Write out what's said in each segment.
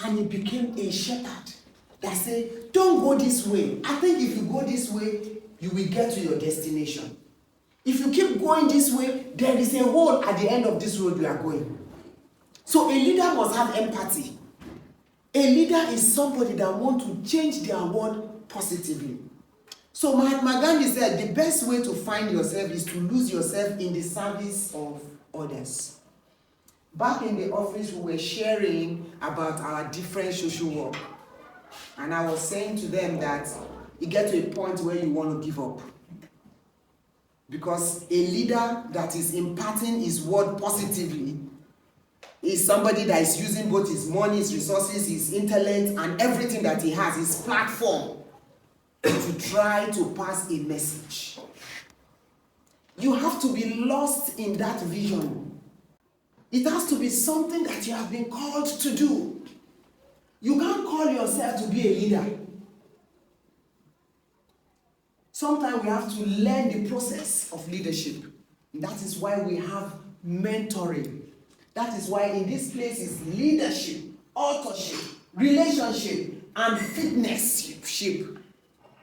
And he became a shepherd that said, don't go this way. I think if you go this way, you will get to your destination. If you keep going this way, there is a hole at the end of this road you are going. So a leader must have empathy. A leader is somebody that wants to change their world positively. So Mahatma Gandhi said the best way to find yourself is to lose yourself in the service of others. Back in the office, we were sharing about our different social work. And I was saying to them that you get to a point where you want to give up. Because a leader that is imparting his word positively is somebody that is using both his money, his resources, his intellect, and everything that he has, his platform, to try to pass a message. You have to be lost in that vision. It has to be something that you have been called to do. You can't call yourself to be a leader. Sometimes we have to learn the process of leadership. That is why we have mentoring. That is why in this place is leadership, authorship, relationship, and fitness-ship.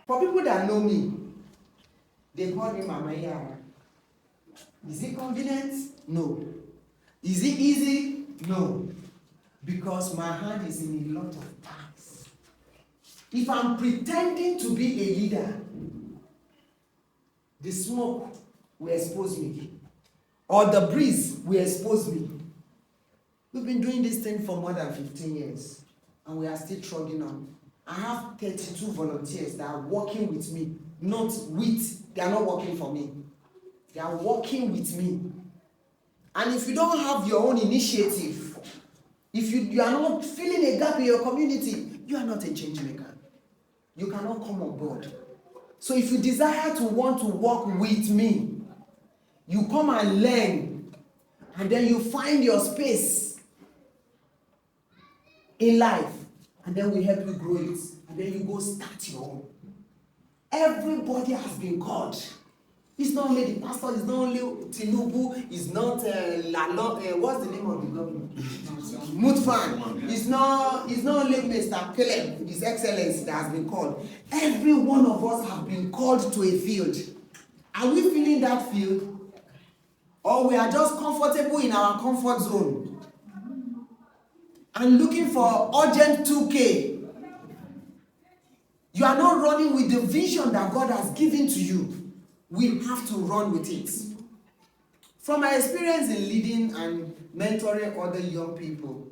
For people that know me, they call me Mama Yara. Is it convenient? No. Is it easy? No. Because my hand is in a lot of pies. If I'm pretending to be a leader, the smoke will expose me. Or the breeze will expose me. We've been doing this thing for more than 15 years. And we are still trudging on. I have 32 volunteers that are working with me. They are not working for me. They are working with me. And if you don't have your own initiative, if you are not filling a gap in your community, you are not a change maker. You cannot come on board. So if you desire to want to work with me, you come and learn, and then you find your space in life, and then we help you grow it, and then you go start your own. Everybody has been called. It's not only the pastor, it's not only Tinubu, it's not what's the name of the government? Mutfan. It's not only Mr. Caleb, His Excellency, that has been called. Every one of us have been called to a field. Are we feeling that field? Or we are just comfortable in our comfort zone and looking for urgent 2K? You are not running with the vision that God has given to you. We have to run with it. From my experience in leading and mentoring other young people,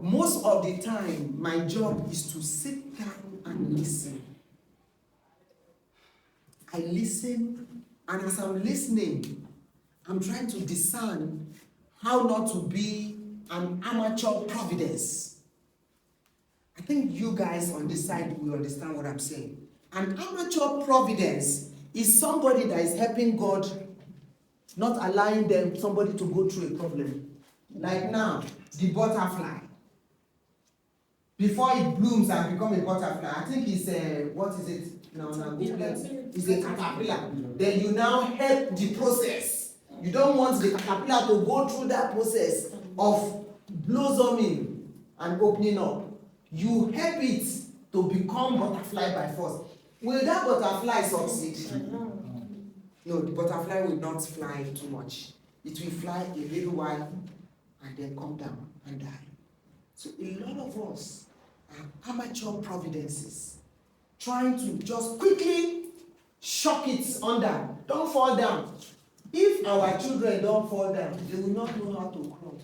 most of the time, my job is to sit down and listen. I listen, and as I'm listening, I'm trying to discern how not to be an amateur providence. I think you guys on this side will understand what I'm saying. An amateur providence is somebody that is helping God, not allowing somebody to go through a problem. Like now, the butterfly. Before it blooms and becomes a butterfly, I think it's what is it? No, it's a caterpillar. Then you now help the process. You don't want the caterpillar to go through that process of blossoming and opening up. You help it to become butterfly by force. Will that butterfly succeed? No, the butterfly will not fly too much. It will fly a little while and then come down and die. So a lot of us are amateur providences, trying to just quickly shock it under. Don't fall down. If our children don't fall down, they will not know how to crawl.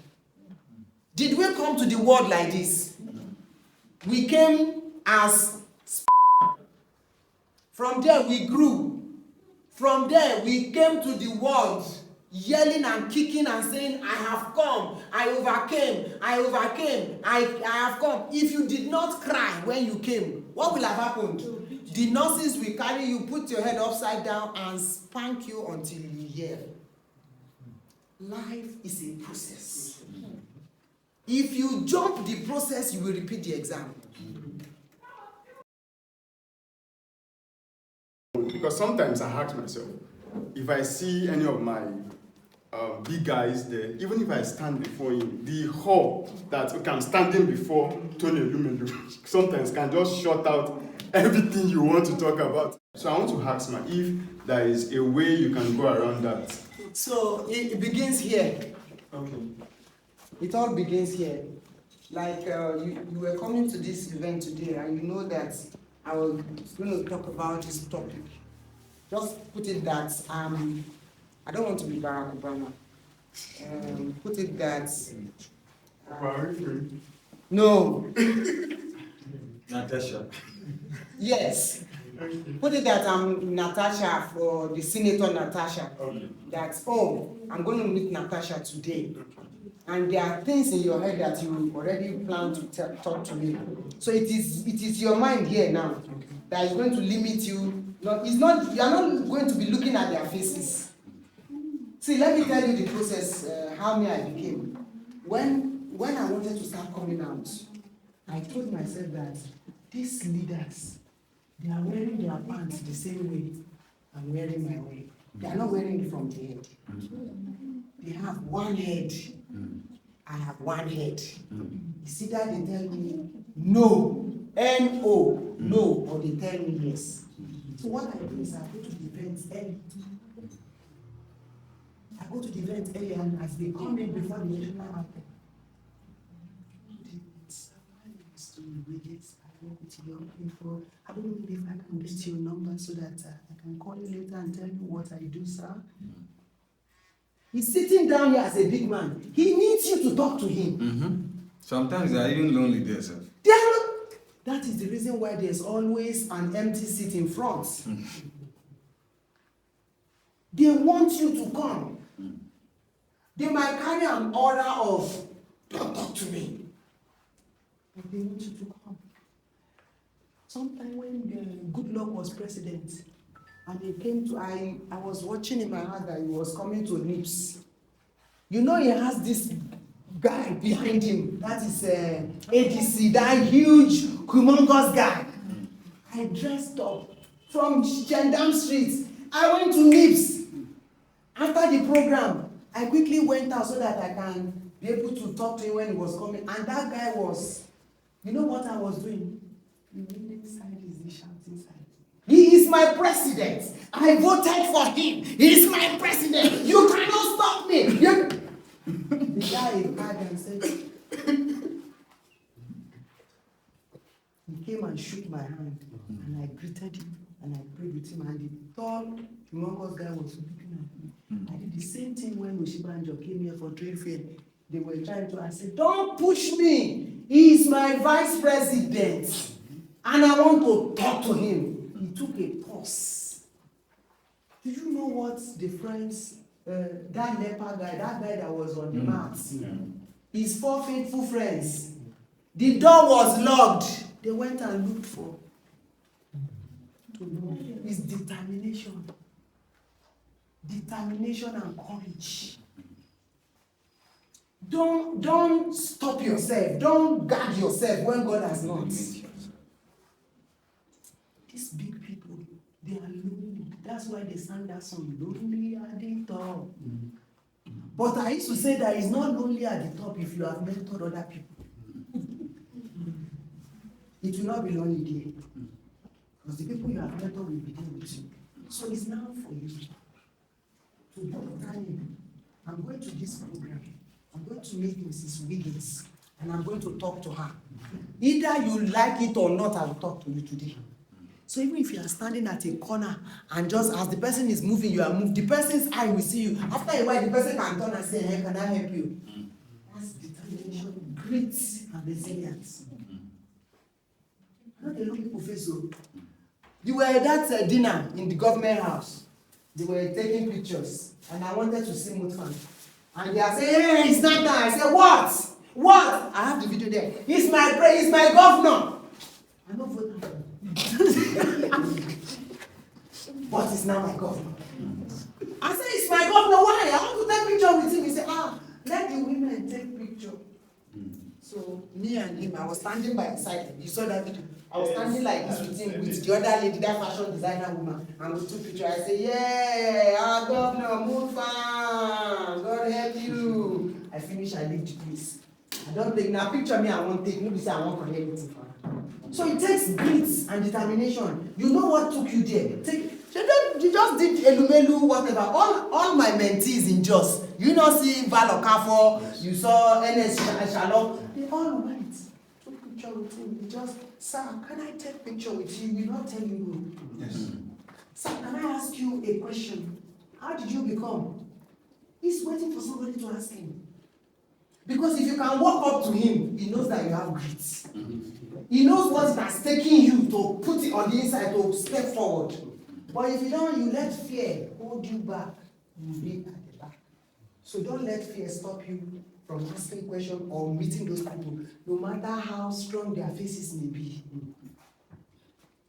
Did we come to the world like this? We came as from there we grew. From there we came to the world yelling and kicking and saying, I have come, I overcame, I have come. If you did not cry when you came, what will have happened? The nurses will carry you, put your head upside down and spank you until you yell. Life is a process. If you jump the process, you will repeat the exam. Because sometimes I ask myself, if I see any of my big guys there, even if I stand before him, the hall that I'm standing before Tony Lumelu sometimes can just shut out everything you want to talk about. So I want to ask, man, if there is a way you can go around that. So it begins here. Okay. It all begins here. Like you were coming to this event today, and you know that I was going to talk about this topic. Just put it that I don't want to be Barack Obama. Put it that. No. Natasha. Yes. Put it that I'm Natasha for the Senator Natasha. Okay. That, oh, I'm going to meet Natasha today. And there are things in your head that you already plan to talk to me. So it is your mind here now that is going to limit you. No, it's not. You are not going to be looking at their faces. See, let me tell you the process. How me I became. When I wanted to start coming out, I told myself that these leaders, they are wearing their pants the same way I'm wearing my way. They are not wearing it from the head. They have one head. I have one head. It's either they tell me no, N-O, no, or they tell me yes. So what I do is I go to the events early. I go to the events early, and as they come in before the national anthem, I work with young people. I don't know if I can get your number so that I can call you later and tell you what I do, sir. He's sitting down here as a big man. He needs you to talk to him. Mm-hmm. Sometimes they are even lonely there, sir. That is the reason why there's always an empty seat in front. They want you to come. They might carry an order of, don't talk to me. But they want you to come. Sometime when Goodluck was president, and he came to, I was watching in my heart that he was coming to NIPS. You know he has this guy behind him. That is ADC, that huge, humongous guy. I dressed up from Chendam Street. I went to NIPS. After the program, I quickly went out so that I can be able to talk to him when he was coming. And that guy was, you know what I was doing? The winning side is the shouting side. He is my president. I voted for him. He is my president. You cannot stop me. The guy cried and said, he came and shook my hand, and I greeted him, and I prayed with him, and the tall, humongous guy was looking at me. I did the same thing when Oshibanjo came here for trade fair. They were trying to, I said, don't push me. He is my vice president, and I want to talk to him. He took a pause. Do you know what the friends, that leper guy, that guy that was on the mat, his 4 faithful friends, the door was locked. They went and looked for to know his determination. Determination and courage. Don't stop yourself. Don't guard yourself when God has not. These big people, they are lonely. That's why they sang that song, Lonely at the Top. But I used to say that it's not lonely at the top if you have mentored other people. It will not be lonely there. Because the people you have mentored will be there with you. So it's now for you to book time. I'm going to this program. I'm going to meet Mrs. Wiggins, and I'm going to talk to her. Either you like it or not, I will talk to you today. So even if you are standing at a corner and just as the person is moving, you are moved, the person's eye will see you. After a while, the person can turn and say, hey, can I help you? That's determination, grit, and resilience. Not a lot of people face so. You were at that dinner in the government house. They were taking pictures, and I wanted to see Mutfan. And they are saying, hey, it's not that. I said, what? What? I have the video there. He's my governor. I don't vote for him. But he's now my governor. I said, it's my governor. Why? I want to take picture with him. He said, let the women take picture. So me and him, I was standing by his side. You saw that video. I was standing like this with him, with the other lady, that fashion designer woman, and we took picture. I say, yeah, our governor, move on. God help you. I finish, I leave the place. I don't take now picture me, I won't take. Nobody say I won't collect anything for her. So it takes grit and determination. You know what took you there. You just did Elumelu, whatever. All my mentees in JOS, you know, see Val Okafo, you saw NS Shalom, they all went. Took picture with him. He just, sir, can I take picture with you? We'll not tell you who. Yes. Sir, can I ask you a question? How did you become? He's waiting for somebody to ask him. Because if you can walk up to him, he knows that you have grit. He knows what it has taken you to put it on the inside, to step forward. But if you don't, you let fear hold you back, you'll be at the back. So don't let fear stop you from asking questions or meeting those people, no matter how strong their faces may be.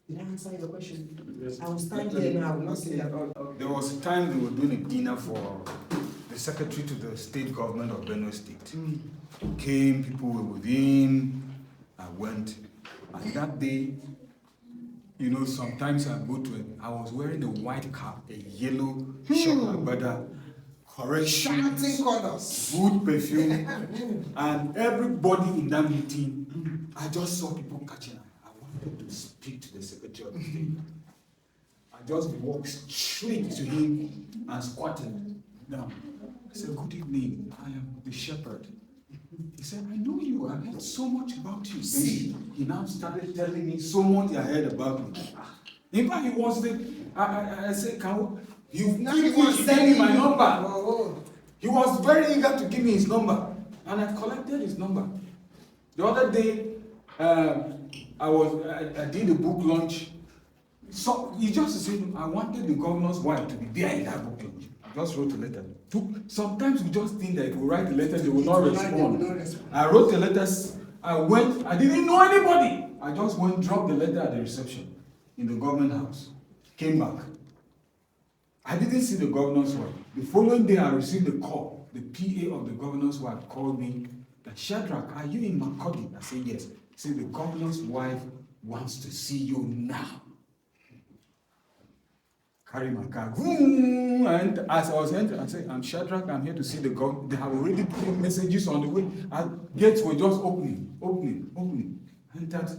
Did I answer your question? Yes. I will stand here now, I will not say that. There was a time they were doing a dinner for the secretary to the state government of Benue State. Came, people were within, I went, and that day, you know, sometimes I go to it, I was wearing a white cap, a yellow shirt, brother, correct shoes, good perfume, and everybody in that meeting, I just saw people catching up. I wanted to speak to the secretary of the state. I just walked straight to him and squatted down. I said, good evening, I am the shepherd. He said, I know you, I heard so much about you. See, he now started telling me so much I heard about me. In fact, he was the, I said, he was sending my number. He was very eager to give me his number. And I collected his number. The other day, I did a book launch. So he just said, I wanted the governor's wife to be there in that book launch. I just wrote a letter. Sometimes we just think that if we write a letter, they will not respond. I wrote the letters, I went, I didn't know anybody. I just went, dropped the letter at the reception in the government house, came back. I didn't see the governor's wife. The following day, I received a call. The PA of the governor's wife called me, that Shadrach, are you in Macaulay? I said, yes. He said, the governor's wife wants to see you now. Carry my car. And as I was entering, I said, I'm Shadrach, I'm here to see the governor. They have already put messages on the way. And gates were just opening. And that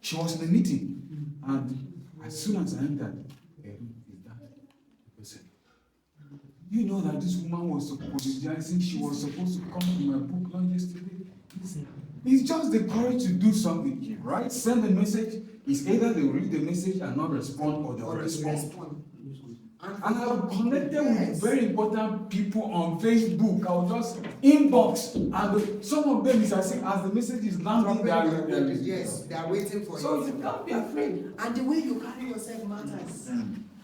she was in a meeting. And as soon as I entered, you know that this woman was apologizing. She was supposed to come to my book launch yesterday. It's just the courage to do something, right? Send a message. It's either they read the message and not respond, or they'll respond. And I've connected with very important people on Facebook. I'll just inbox, and some of them is as the message is landing, they are waiting for you. So you can't be afraid. And the way you carry yourself matters.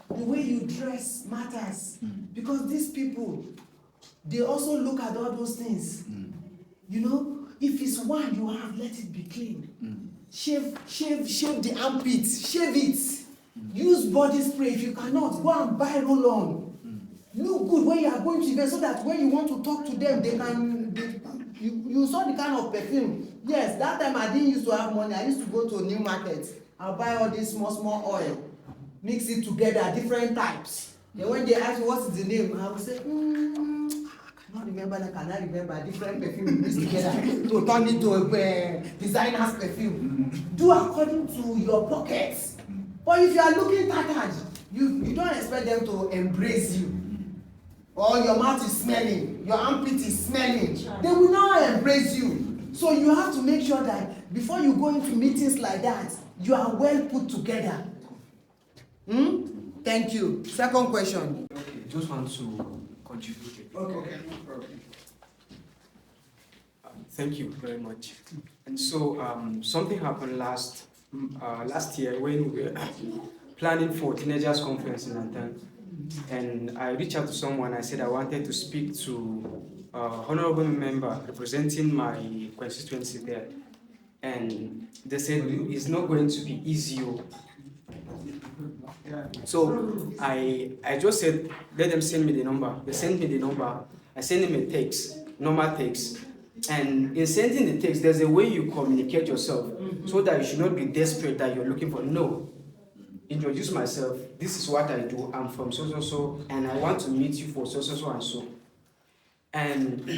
The way you dress matters. Because these people, they also look at all those things. You know, if it's one you have, let it be clean. Shave the armpits, shave it. Use body spray. If you cannot, go and buy roll-on. Look good when you are going to event, so that when you want to talk to them, you saw the kind of perfume. Yes, that time I didn't used to have money. I used to go to a new market. I'll buy all this small oil, mix it together, different types. Then when they ask me what is the name, I will say, I cannot remember different perfume mixed together to turn it to a designer's perfume. Do according to your pockets. But if you are looking tattered, you don't expect them to embrace you. Or your mouth is smelling, your armpit is smelling. They will not embrace you. So you have to make sure that before you go into meetings like that, you are well put together. Thank you. Second question. Okay, just want to contribute. Okay. Thank you very much. And so something happened last year when we were planning for teenagers conference in Antan, and I reached out to someone. I said I wanted to speak to honorable member representing my constituency there, and they said it's not going to be easy. So I just said, let them send me the number. They sent me the number. I sent him a text, normal text. And in sending the text, there's a way you communicate yourself so that you should not be desperate that you're looking for. No. Introduce myself. This is what I do. I'm from so so so, and I want to meet you for so so so and so. And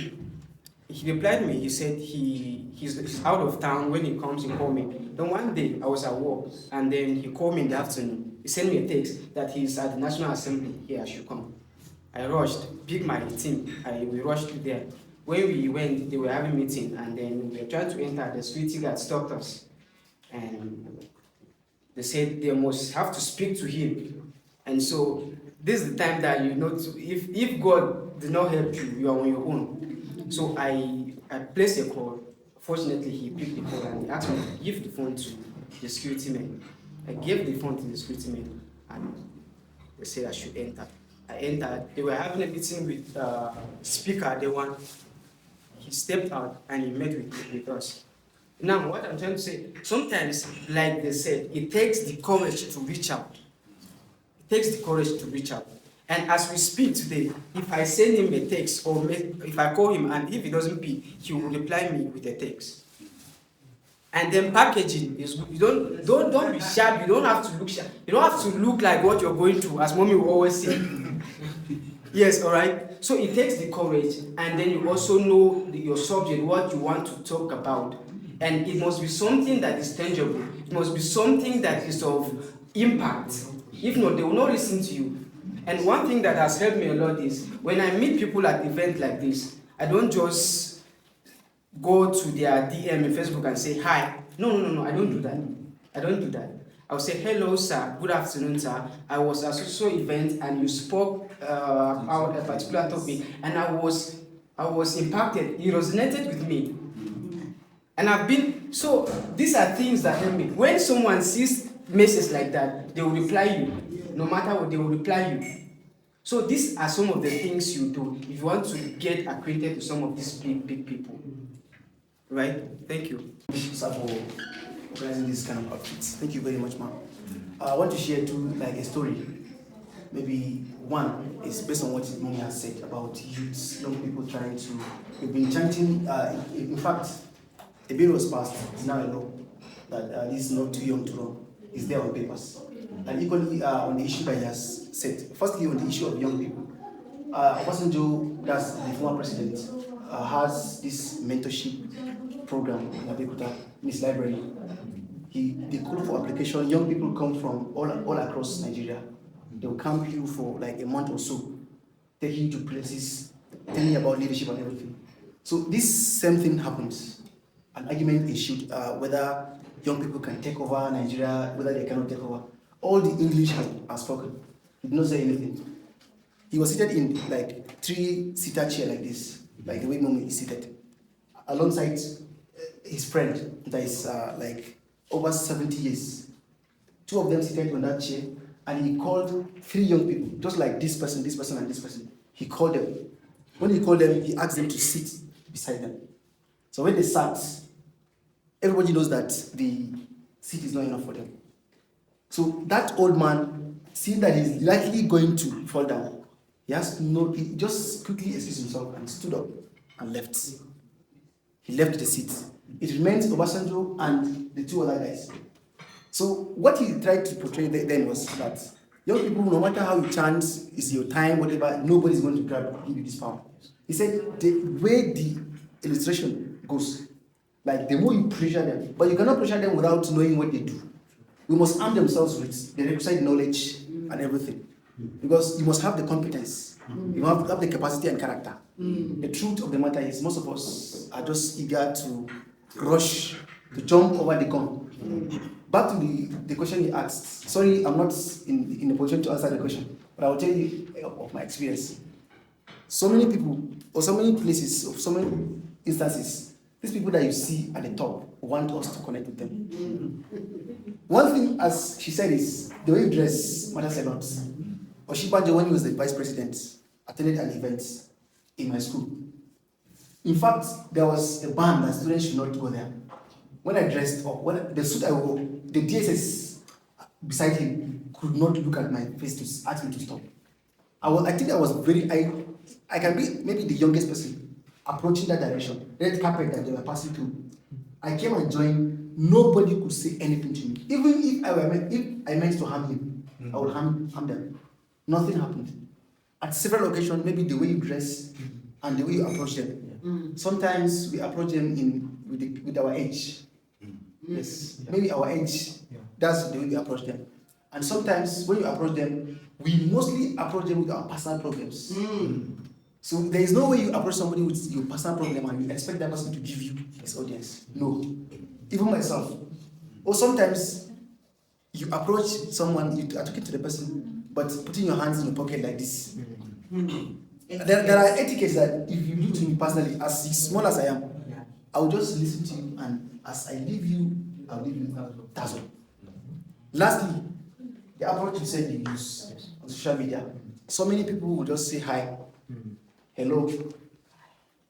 he replied me. He said he's out of town. When he comes, he call me. Then one day I was at work, and then he called me in the afternoon. He sent me a text that he's at the National Assembly. Here I should come. I rushed, picked my team. We rushed there. When we went, they were having a meeting, and then we were trying to enter. The security guard stopped us, and they said they must have to speak to him. And so this is the time that you know, if God did not help you, you are on your own. So I placed a call. Fortunately, he picked the call and he asked me to give the phone to the security man. I gave the phone to the security man, and they said I should enter. I entered. They were having a meeting with speaker. He stepped out and he met with us. Now, what I'm trying to say, sometimes, like they said, it takes the courage to reach out. It takes the courage to reach out. And as we speak today, if I send him a text or if I call him and if he doesn't pick, he will reply me with a text. And then packaging is you don't be sharp. You don't have to look sharp. You don't have to look like what you're going through, as mommy will always say. Yes, all right. So it takes the courage, and then you also know your subject, what you want to talk about, and it must be something that is tangible. It must be something that is of impact. If not, they will not listen to you. And one thing that has helped me a lot is when I meet people at events like this, I don't just go to their DM in Facebook and say hi. No, I don't do that. I don't do that. I'll say, hello, sir. Good afternoon, sir. I was at a social event and you spoke about a particular topic, and I was impacted. It resonated with me. And so these are things that help me. When someone sees messages like that, they will reply you. No matter what, they will reply you. So these are some of the things you do if you want to get acquainted with some of these big people. Right? Thank you. Sir, for organizing this kind of outfits. Thank you very much, ma'am. I want to share a story. Maybe one is based on what Mommy has said about youths, young people trying to. We've been chanting. In fact, a bill was passed. It's now a law that this is not too young to run. It's there on papers. And equally on the issue that he has said. Firstly, on the issue of young people, Obasanjo, that's the former president, has this mentorship program in Abeokuta, in his library. They call for application. Young people come from all across Nigeria. They'll camp you for like a month or so, take you to places, telling you about leadership and everything. So this same thing happens. An argument issued whether young people can take over Nigeria, whether they cannot take over. All the English has spoken. He did not say anything. He was seated in like 3-seater chair like this, like the way Momo is seated, alongside his friend that is like over 70 years. Two of them seated on that chair, and he called 3 young people, just like this person, and this person. He called them. When he called them, he asked them to sit beside them. So when they sat, everybody knows that the seat is not enough for them. So that old man, seeing that he's likely going to fall down, he just quickly excused himself and stood up and left. He left the seat. It remains Obasanjo and the 2 other guys. So what he tried to portray then was that young people, no matter how you chant, it's your time, whatever, nobody's going to give you this power. He said the way the illustration goes, like the more you pressure them, but you cannot pressure them without knowing what they do. We must arm themselves with the requisite knowledge and everything. Because you must have the competence. You must have the capacity and character. The truth of the matter is most of us are just eager to rush, to jump over the gun. Back to the question he asked. Sorry, I'm not in a position to answer the question, but I will tell you of my experience. So many people, or so many places, or so many instances, these people that you see at the top want us to connect with them. One thing, as she said, is the way you dress matters a lot. Oshibanjo, when he was the vice president, attended an event in my school. In fact, there was a ban that students should not go there. When I dressed up, when the suit I wore, the DSS beside him could not look at my face to ask me to stop. I think I was I can be maybe the youngest person approaching that direction, red carpet that they were passing through. I came and joined. Nobody could say anything to me. Even if I meant to harm him, I would harm them. Nothing happened. At several occasions, maybe the way you dress and the way you approach them. Sometimes we approach them with our age. Yes, maybe our age. That's the way we approach them. And sometimes when you approach them, we mostly approach them with our personal problems. So there is no way you approach somebody with your personal problem and you expect that person to give you his audience. No. Even myself. Or sometimes you approach someone, you are talking to the person, but putting your hands in your pocket like this. There are etiquettes that if you do to me personally, as small as I am, I will just listen to you, and as I leave you, I'll leave you. That's all. Lastly, the approach you said you use on social media. So many people will just say hi, hello.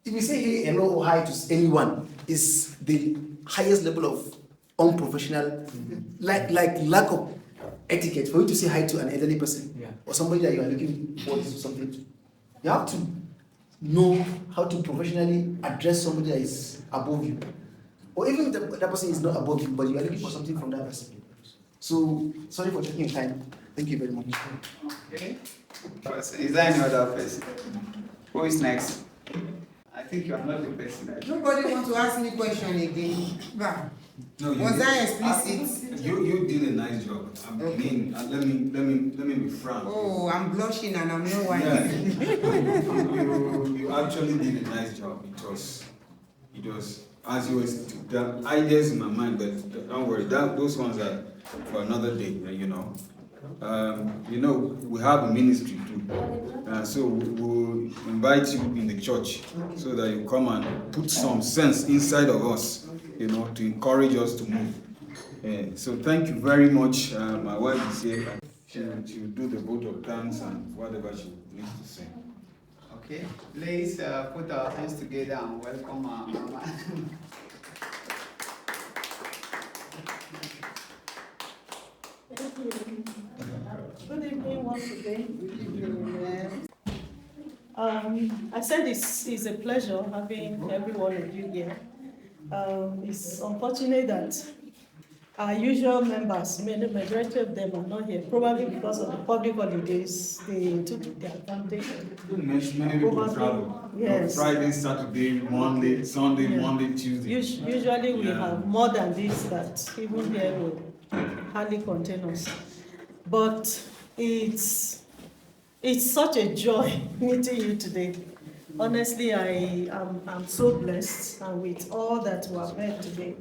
If you say hey, hello, or hi to anyone, is the highest level of unprofessional, like lack of etiquette for you to say hi to an elderly person or somebody that you are looking for something. You have to know how to professionally address somebody that is above you, or even if that person is not above you, but you are looking for something from that person. So sorry for taking your time. Thank you very much. Okay. Is there any other person? Who is next? I think you are not the person. Nobody want to ask me question again. Bah. No, you Was did- I explicit? You did a nice job. I mean, let me be frank. Oh, I'm blushing and I'm not Yeah. whining. you actually did a nice job. It was as you were the ideas in my mind, but don't worry, those ones are for another day. We have a ministry too, so we'll invite you in the church so that you come and put some sense inside of us, to encourage us to move. So thank you very much. My wife is here. She'll do the vote of thanks and whatever she needs to say. Okay, please put our hands together and welcome our mama. Thank you. Good evening once again. I said it's a pleasure having every one of you here. It's unfortunate that our usual members, the majority of them are not here, probably because of the public holidays. They took the advantage. Many people travel. Yes. Friday, Saturday, Monday, Sunday, Monday, Tuesday. Usually we have more than this that even here will hardly contain us. But it's such a joy meeting you today. Honestly, I'm so blessed, and with all that we have heard today,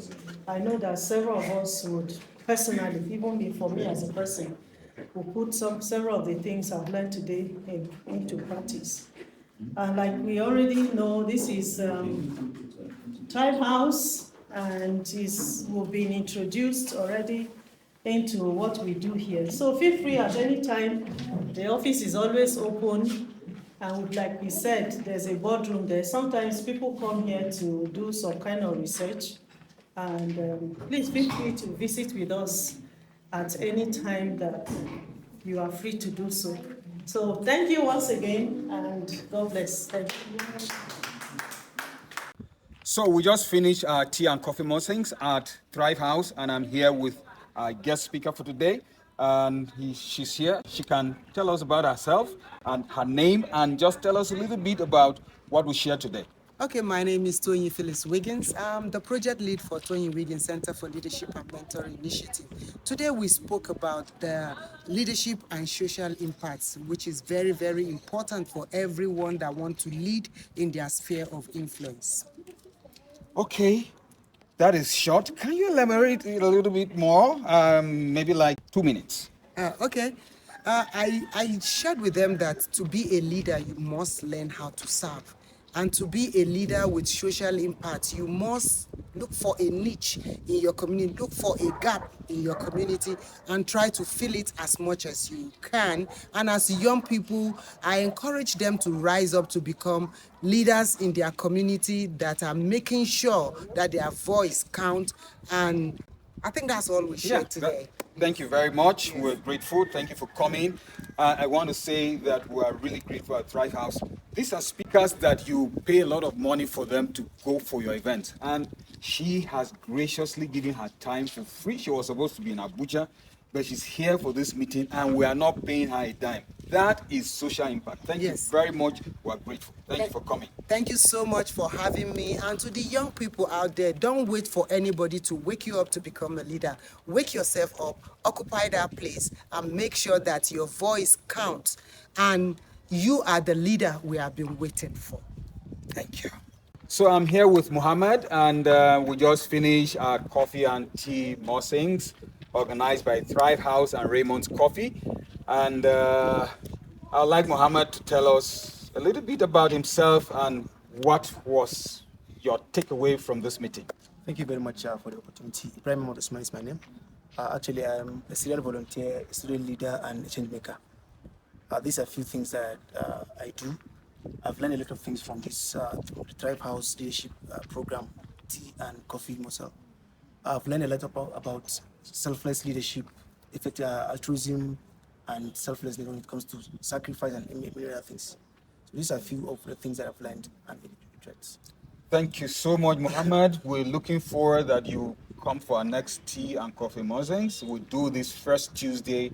I know that several of us would personally, even for me as a person, will put several of the things I've learned today into practice. And like we already know, this is Tribe House, and we've been introduced already into what we do here. So feel free at any time. The office is always open. And like we said, there's a boardroom there. Sometimes people come here to do some kind of research. And please feel free to visit with us at any time that you are free to do so. So thank you once again, and God bless. Thank you. So we just finished our tea and coffee musings at Thrive House, and I'm here with our guest speaker for today. And she's here. She can tell us about herself and her name, and just tell us a little bit about what we share today. Okay, my name is Toyin Phyllis Wiggins. I'm the project lead for Toyin Wiggins Center for Leadership and Mentoring Initiative. Today we spoke about the leadership and social impacts, which is very, very important for everyone that wants to lead in their sphere of influence. Okay, that is short. Can you elaborate it a little bit more? Maybe like 2 minutes. Okay. I shared with them that to be a leader, you must learn how to serve. And to be a leader with social impact, you must look for a niche in your community, look for a gap in your community, and try to fill it as much as you can. And as young people, I encourage them to rise up to become leaders in their community that are making sure that their voice counts. And I think that's all we shared today. Thank you very much. We're grateful. Thank you for coming. I want to say that we are really grateful at Thrive House. These are speakers that you pay a lot of money for them to go for your event. And she has graciously given her time for free. She was supposed to be in Abuja, but she's here for this meeting and we are not paying her a dime. That is social impact. Thank you very much. We are grateful. Thank you for coming. Thank you so much for having me. And to the young people out there, don't wait for anybody to wake you up to become a leader. Wake yourself up, occupy that place, and make sure that your voice counts. And you are the leader we have been waiting for. Thank you. So I'm here with Muhammad, and we just finished our coffee and tea musings organized by Thrive House and Raymond's Coffee. And I'd like Muhammad to tell us a little bit about himself and what was your takeaway from this meeting. Thank you very much for the opportunity. Ibrahim Osman is my name. Actually, I'm a serial volunteer, a student leader, and a change maker. These are a few things that I do. I've learned a lot of things from this the Thrive House leadership program, tea and coffee muscle. I've learned a lot about selfless leadership, effective altruism, and selflessness when it comes to sacrifice and many other things. So these are a few of the things that I've learned and traits. Thank you so much, Muhammad. We're looking forward that you come for our next tea and coffee musings. We do this first Tuesday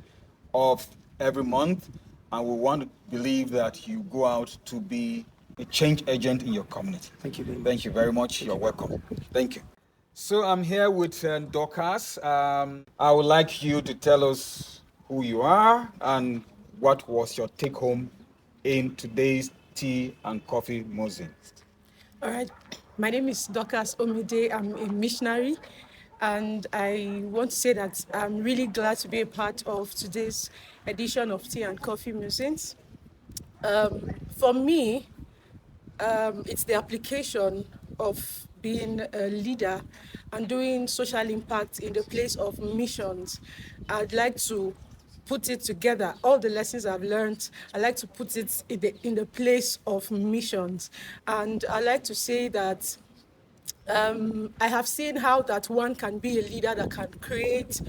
of every month, and we want to believe that you go out to be a change agent in your community. Thank you very much. Thank you very much. You're welcome. Thank you. So I'm here with Dorcas. I would like you to tell us who you are and what was your take home in today's tea and coffee musings. All right, my name is Dorcas Omide. I'm a missionary, and I want to say that I'm really glad to be a part of today's edition of Tea and Coffee Musings. For me, it's the application of being a leader and doing social impact in the place of missions. I'd like to put it together, all the lessons I've learned, I like to put it in the place of missions. And I like to say that I have seen how that one can be a leader that can create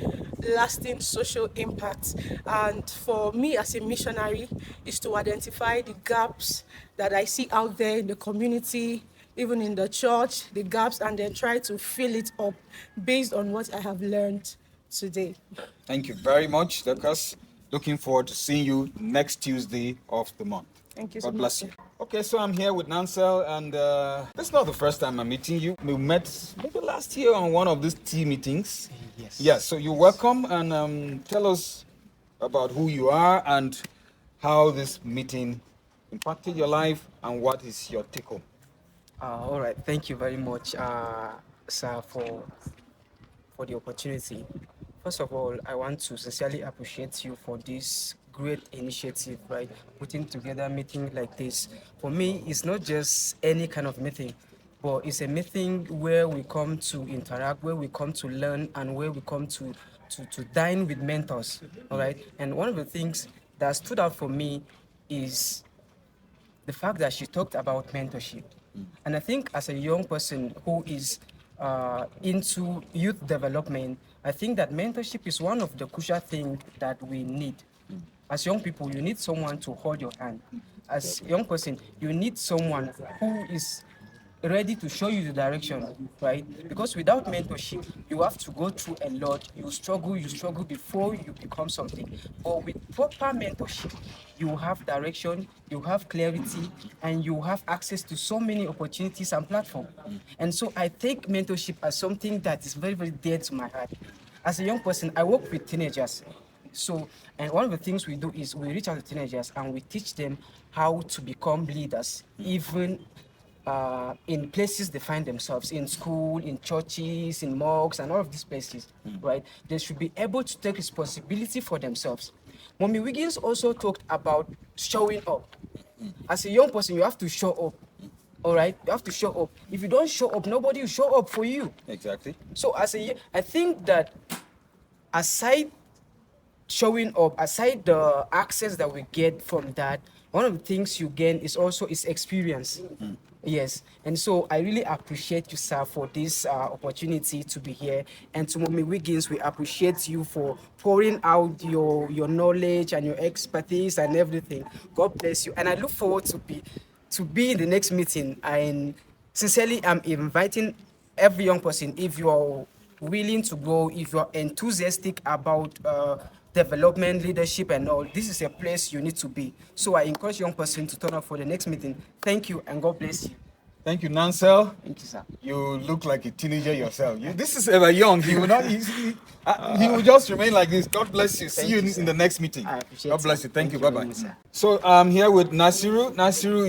lasting social impact. And for me as a missionary is to identify the gaps that I see out there in the community, even in the church, the gaps, and then try to fill it up based on what I have learned today. Thank you very much, Dorcas. Looking forward to seeing you next Tuesday of the month. Thank you so much. God bless you. Okay, so I'm here with Nansel, and this is not the first time I'm meeting you. We met maybe last year on one of these tea meetings. Yes. Yeah, so you're welcome, and tell us about who you are and how this meeting impacted your life and what is your take home. All right, thank you very much, sir, for the opportunity. First of all, I want to sincerely appreciate you for this great initiative, right? Putting together a meeting like this. For me, it's not just any kind of meeting, but it's a meeting where we come to interact, where we come to learn, and where we come to dine with mentors, all right? And one of the things that stood out for me is the fact that she talked about mentorship. And I think as a young person who is into youth development, I think that mentorship is one of the crucial things that we need. As young people, you need someone to hold your hand. As a young person, you need someone who is ready to show you the direction, right? Because without mentorship, you have to go through a lot. You struggle before you become something. But with proper mentorship, you have direction, you have clarity, and you have access to so many opportunities and platforms. And so I take mentorship as something that is very, very dear to my heart. As a young person, I work with teenagers. So, and one of the things we do is we reach out to teenagers and we teach them how to become leaders, even in places they find themselves, in school, in churches, in mosques, and all of these places, right? They should be able to take responsibility for themselves. Mommy Wiggins also talked about showing up. As a young person, you have to show up, all right? You have to show up. If you don't show up, nobody will show up for you. Exactly. So I think that aside showing up, aside the access that we get from that, one of the things you gain is also is experience. Yes, and so I really appreciate you, sir, for this opportunity to be here. And to Mommy Wiggins, we appreciate you for pouring out your knowledge and your expertise and everything. God bless you. And I look forward to be in the next meeting. And sincerely, I'm inviting every young person, if you are willing to go, if you are enthusiastic about development, leadership, and all, this is a place you need to be. So I encourage young person to turn up for the next meeting. Thank you, and God bless you. Thank you, Nansel. Thank you, sir. You look like a teenager yourself. This is ever young. He will not. He will just remain like this. God bless you. See you in the next meeting. I appreciate God bless it. you. Thank you. very Bye bye. much, sir. So I'm here with Nasiru. Nasiru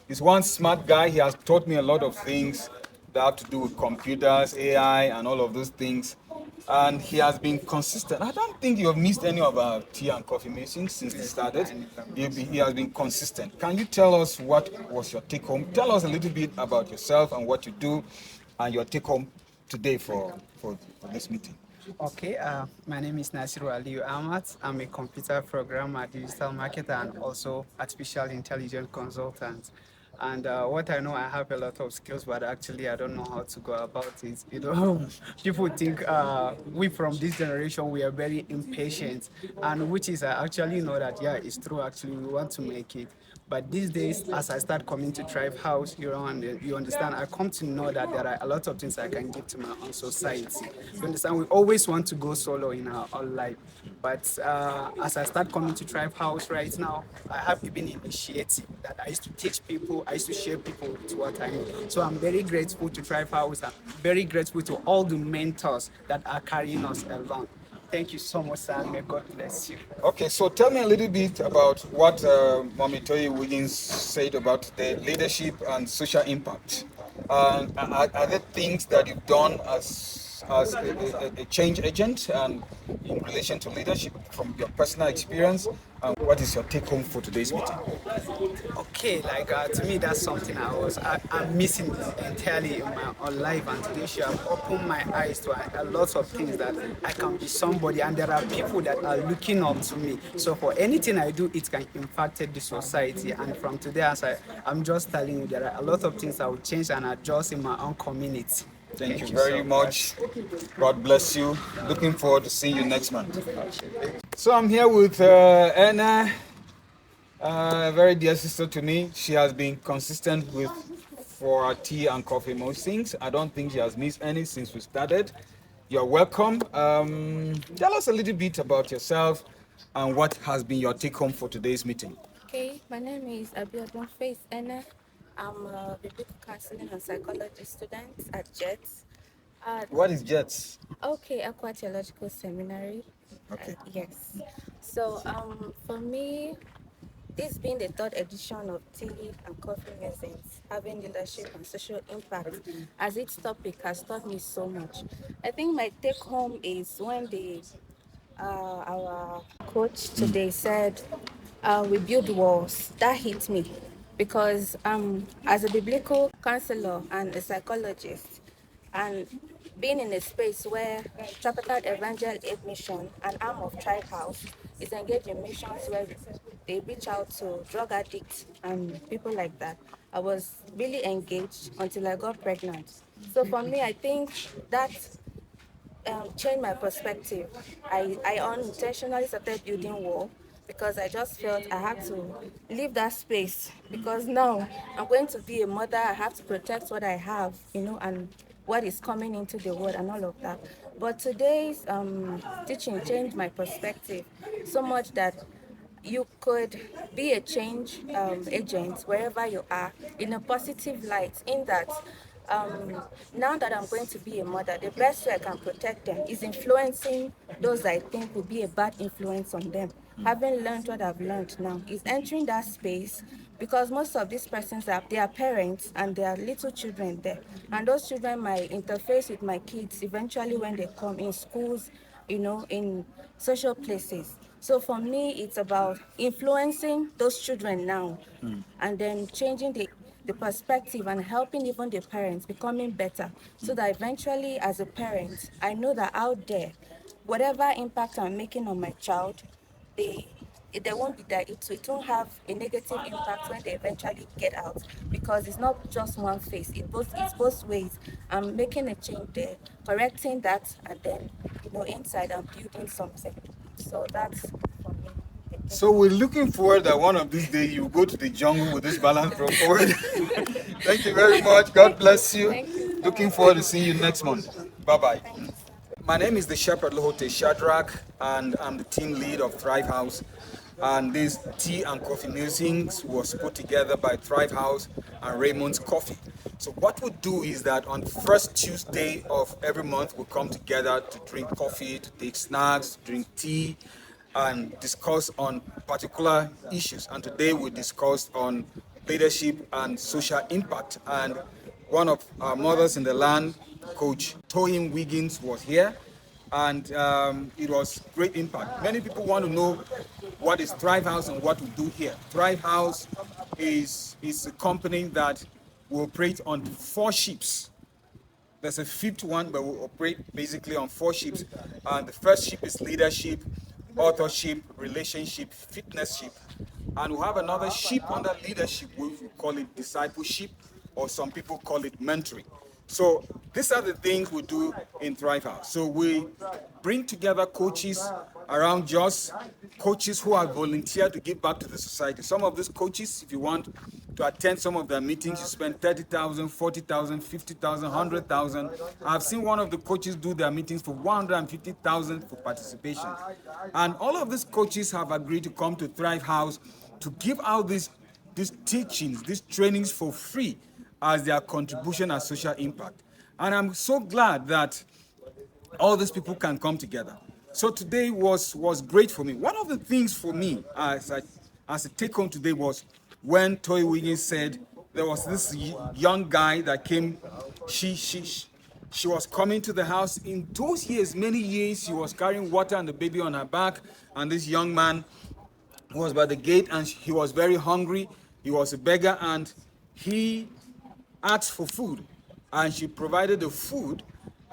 is one smart guy. He has taught me a lot of things that have to do with computers, AI, and all of those things. And he has been consistent. I don't think you have missed any of our tea and coffee meetings since it started. He has been consistent. Can you tell us what was your take home? Tell us a little bit about yourself and what you do and your take home today for this meeting. Okay, my name is Nasiru Aliyu Ahmad. I'm a computer programmer, digital marketer, and also artificial intelligence consultant. And what I know, I have a lot of skills, but actually I don't know how to go about it. You know, people think we from this generation, we are very impatient, and which is I actually know that, yeah, it's true. Actually, we want to make it. But these days, as I start coming to Tribe House, you know, and you understand, I come to know that there are a lot of things I can give to my own society. You understand, we always want to go solo in our own life. But as I start coming to Tribe House right now, I have even initiative that I used to teach people, I used to share people with what I know. So I'm very grateful to Tribe House. I'm very grateful to all the mentors that are carrying us along. Thank you so much, sir. May God bless you. Okay, so tell me a little bit about what Mommy Toyin Wiggins said about the leadership and social impact. Are there things that you've done as a change agent and in relation to leadership from your personal experience? And what is your take home for today's meeting? Okay, like to me, that's something I'm missing entirely in my own life. And today, she have opened my eyes to a lot of things that I can be somebody, and there are people that are looking up to me. So for anything I do, it can impact the society. And from today, I'm just telling you, there are a lot of things I will change and adjust in my own community. Thank you very much. God bless you. Looking forward to seeing you next month. So I'm here with Anna, a very dear sister to me. She has been consistent for our tea and coffee musings. I don't think she has missed any since we started. You're welcome. Tell us a little bit about yourself and what has been your take home for today's meeting. Okay, my name is Abiodun Faith Ene. I'm a biblical counseling and psychology student at JETS. What is JETS? Okay, Aqua Theological Seminary. Okay. Yes. So for me, this being the third edition of Tea and Coffee Musings, having leadership and social impact as its topic has taught me so much. I think my take home is when our coach today said, we build walls. That hit me because as a biblical counselor and a psychologist, and being in a space where Tropical Evangel Aid Mission, an arm of Tribe House, is engaged in missions where they reach out to drug addicts and people like that, I was really engaged until I got pregnant. So for me, I think that changed my perspective. I unintentionally started building wall because I just felt I had to leave that space because now I'm going to be a mother. I have to protect what I have, you know, and what is coming into the world and all of that. But today's teaching changed my perspective so much that you could be a change agent wherever you are in a positive light, in that now that I'm going to be a mother, the best way I can protect them is influencing those I think will be a bad influence on them. Having learned what I've learned now is entering that space, because most of these persons are their parents and there are little children there. And those children might interface with my kids eventually when they come in schools, you know, in social places. So for me, it's about influencing those children now and then changing the perspective and helping even the parents becoming better, so that eventually as a parent, I know that out there, whatever impact I'm making on my child, they won't be there. It won't have a negative impact when they eventually get out, because it's not just one face. It's both ways. I'm making a change there, correcting that, and then inside I'm building something. So that's for me. So we're looking forward that one of these days you go to the jungle with this balance report. Thank you very much. God bless you. Thank you. Looking forward to seeing you next month. Bye-bye. My name is the Shepherd Lohote Shadrach, and I'm the team lead of Thrive House. And this Tea and Coffee Musings was put together by Thrive House and Raymond's Coffee. So what we do is that on the first Tuesday of every month, we come together to drink coffee, to take snacks, to drink tea, and discuss on particular issues. And today we discussed on leadership and social impact. And one of our mothers in the land, Coach Toyin Wiggins, was here, and it was great impact. Many people want to know what is Thrive House and what we do here. Thrive House is a company that will operate on 4 ships. There's a 5th one, but we operate basically on 4 ships. And the first ship is leadership, authorship, relationship, fitnesship. And we have another ship under leadership, we call it discipleship, or some people call it mentoring. So these are the things we do in Thrive House. So we bring together coaches around Jos, coaches who are volunteered to give back to the society. Some of these coaches, if you want to attend some of their meetings, you spend 30,000, 40,000, 50,000, 100,000. I've seen one of the coaches do their meetings for 150,000 for participation. And all of these coaches have agreed to come to Thrive House to give out these teachings, these trainings for free as their contribution and social impact. And I'm so glad that all these people can come together. So today was great for me. One of the things for me as a take home today was when Toyin Wiggins said there was this young guy that came. She was coming to the house. In those years, many years, she was carrying water and the baby on her back, and this young man was by the gate, and he was very hungry. He was a beggar, and he asked for food, and she provided the food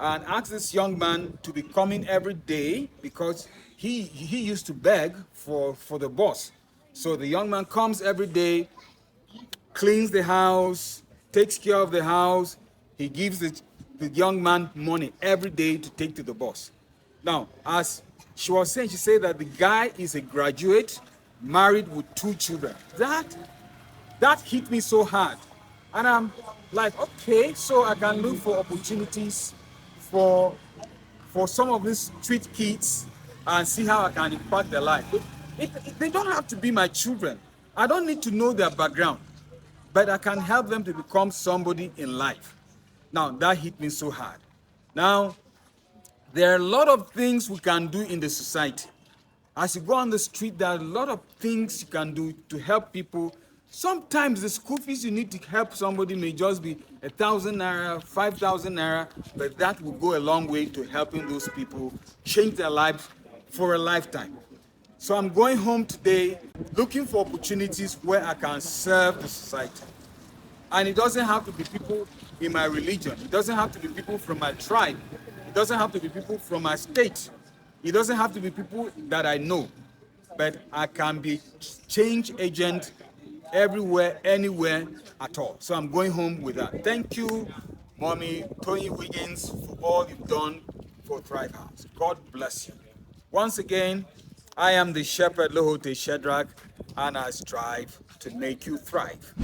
and asked this young man to be coming every day because he used to beg for the boss. So the young man comes every day, cleans the house, takes care of the house. He gives the young man money every day to take to the boss. Now, as she was saying, she said that the guy is a graduate, married with 2 children. That hit me so hard. And I'm like, okay, so I can look for opportunities for some of these street kids and see how I can impact their life. They don't have to be my children. I don't need to know their background, but I can help them to become somebody in life. Now, that hit me so hard. Now, there are a lot of things we can do in the society. As you go on the street, there are a lot of things you can do to help people. Sometimes the school fees you need to help somebody may just be 1,000 naira, 5,000 naira, but that will go a long way to helping those people change their lives for a lifetime. So I'm going home today looking for opportunities where I can serve the society. And it doesn't have to be people in my religion. It doesn't have to be people from my tribe. It doesn't have to be people from my state. It doesn't have to be people that I know. But I can be change agent everywhere, anywhere at all. So I'm going home with that. Thank you, Mommy Toyin Wiggins, for all you've done for Thrive House. God bless you. Once again, I am the Shepherd Lohote Shadrach, and I strive to make you thrive.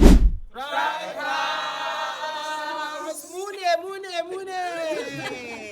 Thrive House! Mune, mune, mune!